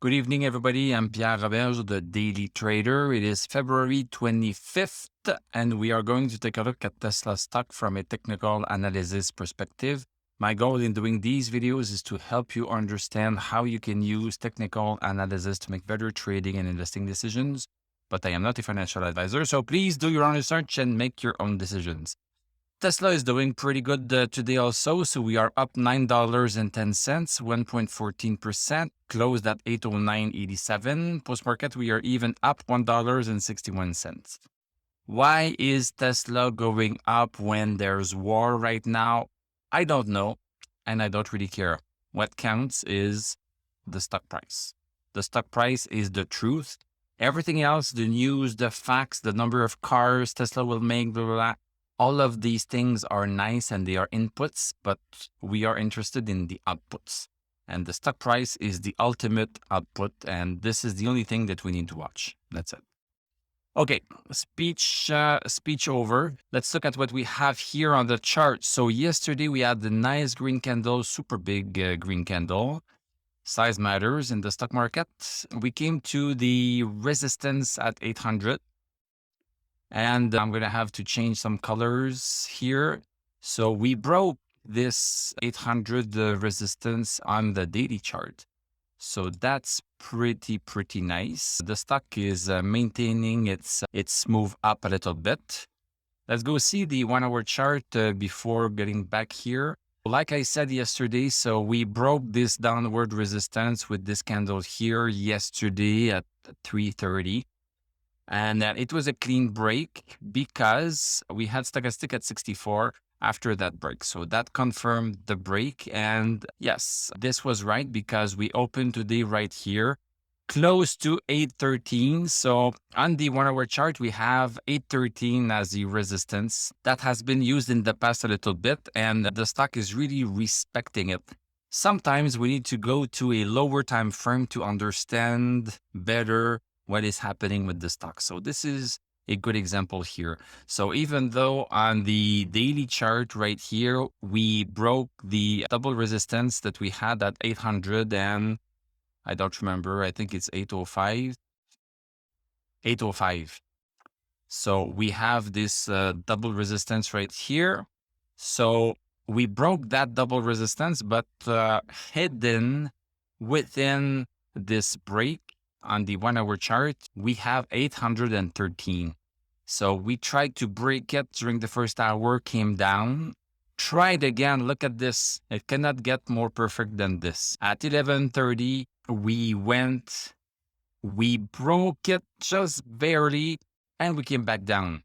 Good evening, everybody. I'm Pierre Roberge, the Daily Trader. It is February 25th, and we are going to take a look at Tesla stock from a technical analysis perspective. My goal in doing these videos is to help you understand how you can use technical analysis to make better trading and investing decisions. But I am not a financial advisor, so please do your own research and make your own decisions. Tesla is doing pretty good today also. So we are up $9.10, 1.14%, closed at 809.87. Post-market, we are even up $1.61. Why is Tesla going up when there's war right now? I don't know, and I don't really care. What counts is the stock price. The stock price is the truth. Everything else, the news, the facts, the number of cars Tesla will make, blah, blah, blah. All of these things are nice and they are inputs, but we are interested in the outputs. And the stock price is the ultimate output. And this is the only thing that we need to watch. That's it. Okay, speech over. Let's look at what we have here on the chart. So yesterday we had the nice green candle, super big green candle. Size matters in the stock market. We came to the resistance at 800. And I'm going to have to change some colors here. So we broke this 800 resistance on the daily chart. So that's pretty nice. The stock is maintaining its move up a little bit. Let's go see the 1 hour chart before getting back here. Like I said yesterday, so we broke this downward resistance with this candle here yesterday at 3:30. And it was a clean break because we had stochastic at 64 after that break. So that confirmed the break. And yes, this was right because we opened today right here, close to 813. So on the 1 hour chart, we have 813 as the resistance. That has been used in the past a little bit, and the stock is really respecting it. Sometimes we need to go to a lower time frame to understand better what is happening with the stock. So this is a good example here. So even though on the daily chart right here, we broke the double resistance that we had at 800 and I don't remember, I think it's 805. 805. So we have this double resistance right here. So we broke that double resistance, but hidden within this break on the 1 hour chart, we have 813. So we tried to break it during the first hour, came down, tried again. Look at this. It cannot get more perfect than this. At 11:30, we broke it just barely, and we came back down.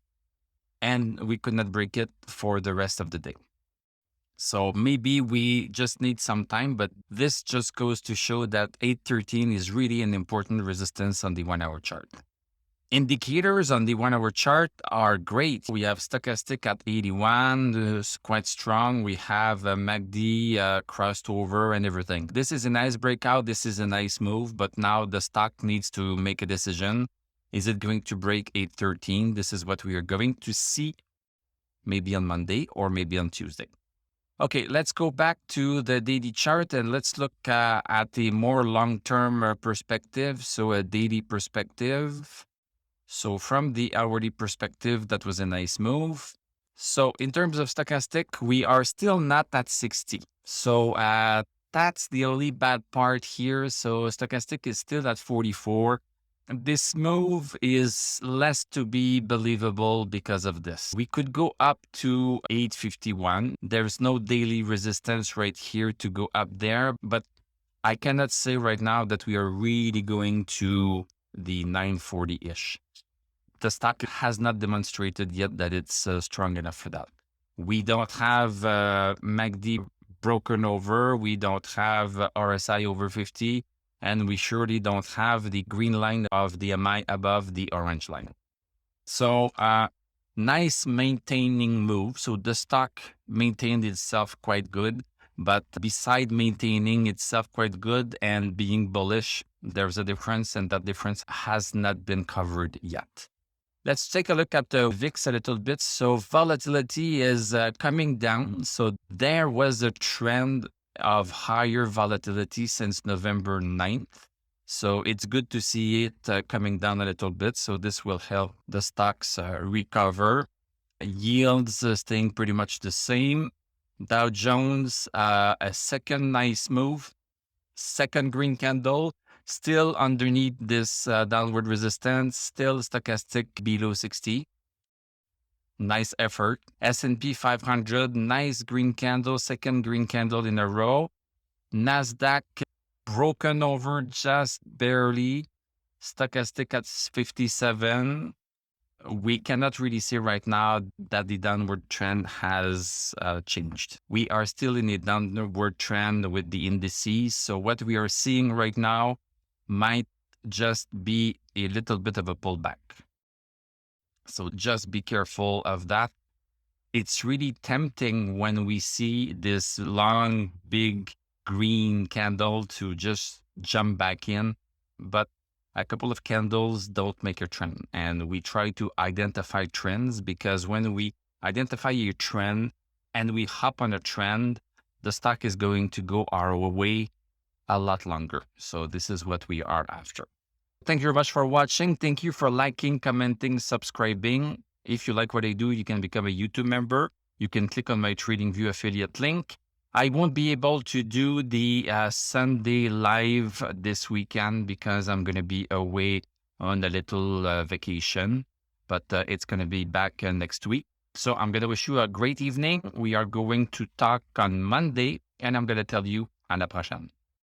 And we could not break it for the rest of the day. So maybe we just need some time, but this just goes to show that 813 is really an important resistance on the 1 hour chart. Indicators on the 1 hour chart are great. We have stochastic at 81, quite strong. We have MACD crossed over and everything. This is a nice breakout. This is a nice move, but now the stock needs to make a decision. Is it going to break 813? This is what we are going to see maybe on Monday or maybe on Tuesday. Okay, let's go back to the daily chart and let's look at a more long-term perspective. So a daily perspective. So from the hourly perspective, that was a nice move. So in terms of stochastic, we are still not at 60. So that's the only bad part here. So stochastic is still at 44. This move is less to be believable because of this. We could go up to 851. There's no daily resistance right here to go up there, but I cannot say right now that we are really going to the 940-ish. The stock has not demonstrated yet that it's strong enough for that. We don't have MACD broken over. We don't have RSI over 50. And we surely don't have the green line of the MI above the orange line. So nice maintaining move. So the stock maintained itself quite good. But beside maintaining itself quite good and being bullish, there's a difference, and that difference has not been covered yet. Let's take a look at the VIX a little bit. So volatility is coming down. So there was a trend of higher volatility since November 9th. So it's good to see it coming down a little bit. So this will help the stocks recover. Yields staying pretty much the same. Dow Jones, a second nice move, second green candle, still underneath this downward resistance, still stochastic below 60. Nice effort. S&P 500, nice green candle, second green candle in a row. Nasdaq broken over just barely. Stochastic at 57. We cannot really see right now that the downward trend has changed. We are still in a downward trend with the indices. So what we are seeing right now might just be a little bit of a pullback. So just be careful of that. It's really tempting when we see this long, big green candle to just jump back in. But a couple of candles don't make a trend. And we try to identify trends, because when we identify a trend and we hop on a trend, the stock is going to go our way a lot longer. So this is what we are after. Thank you very much for watching. Thank you for liking, commenting, subscribing. If you like what I do, you can become a YouTube member. You can click on my TradingView affiliate link. I won't be able to do the Sunday live this weekend because I'm going to be away on a little vacation, but it's going to be back next week. So I'm going to wish you a great evening. We are going to talk on Monday, and I'm going to tell you à la prochaine.